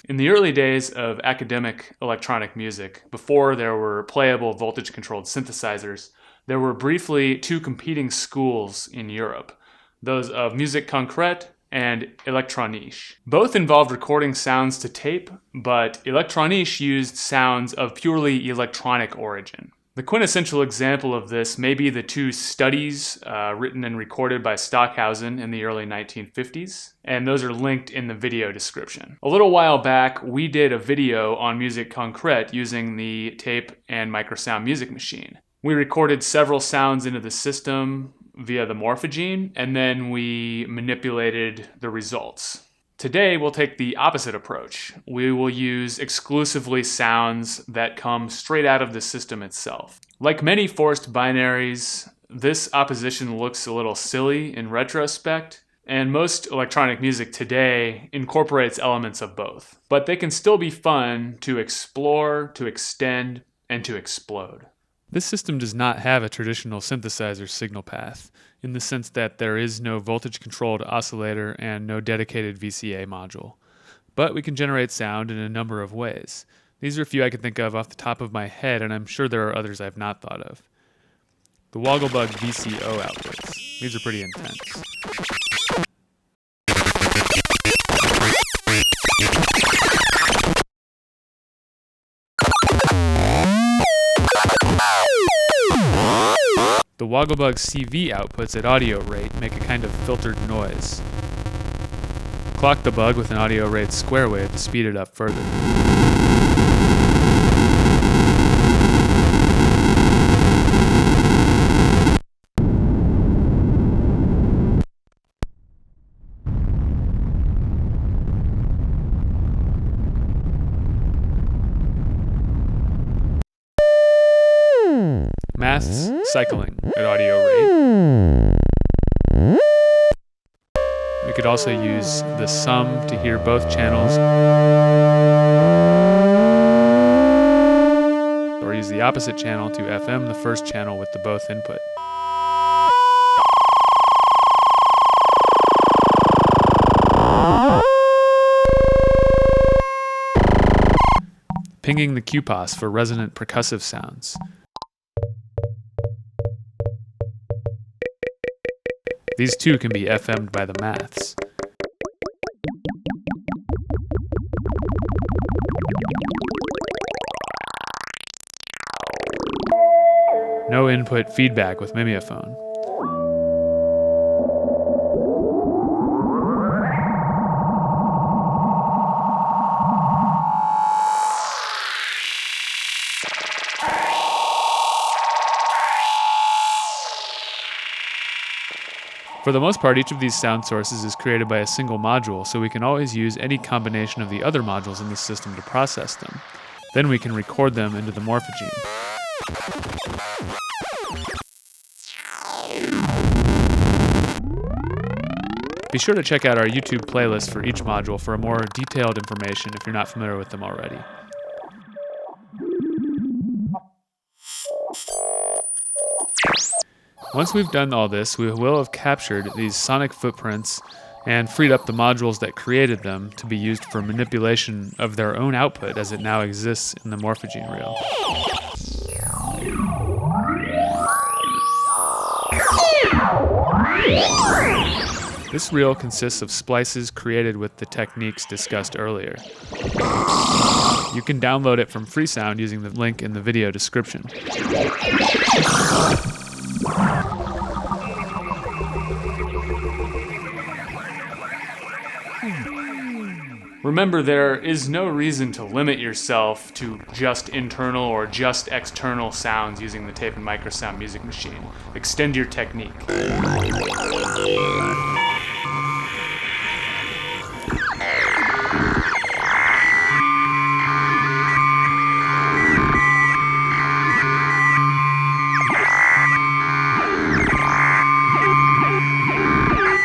In the early days of academic electronic music, before there were playable voltage-controlled synthesizers, there were briefly two competing schools in Europe, those of Musique Concréte and Elektronische. Both involved recording sounds to tape, but Elektronische used sounds of purely electronic origin. The quintessential example of this may be the two studies written and recorded by Stockhausen in the early 1950s, and those are linked in the video description. A little while back, we did a video on Musique Concréte using the Tape and Microsound Music Machine. We recorded several sounds into the system via the morphogene, and then we manipulated the results. Today, we'll take the opposite approach. We will use exclusively sounds that come straight out of the system itself. Like many forced binaries, this opposition looks a little silly in retrospect, and most electronic music today incorporates elements of both. But they can still be fun to explore, to extend, and to explode. This system does not have a traditional synthesizer signal path, in the sense that there is no voltage-controlled oscillator and no dedicated VCA module. But we can generate sound in a number of ways. These are a few I can think of off the top of my head, and I'm sure there are others I've not thought of. The Wogglebug VCO outputs. These are pretty intense. The Wogglebug CV outputs at audio rate make a kind of filtered noise. Clock the bug with an audio rate square wave to speed it up further. Maths cycling at audio rate. We could also use the sum to hear both channels, or use the opposite channel to FM the first channel with the both input. Pinging the QPOS for resonant percussive sounds. These too can be FM'd by the maths. No input feedback with mimeophone. For the most part, each of these sound sources is created by a single module, so we can always use any combination of the other modules in the system to process them. Then we can record them into the morphogene. Be sure to check out our YouTube playlist for each module for a more detailed information if you're not familiar with them already. Once we've done all this, we will have captured these sonic footprints and freed up the modules that created them to be used for manipulation of their own output as it now exists in the morphogene reel. This reel consists of splices created with the techniques discussed earlier. You can download it from Freesound using the link in the video description. Remember, there is no reason to limit yourself to just internal or just external sounds using the Tape and Microsound Music Machine. Extend your technique.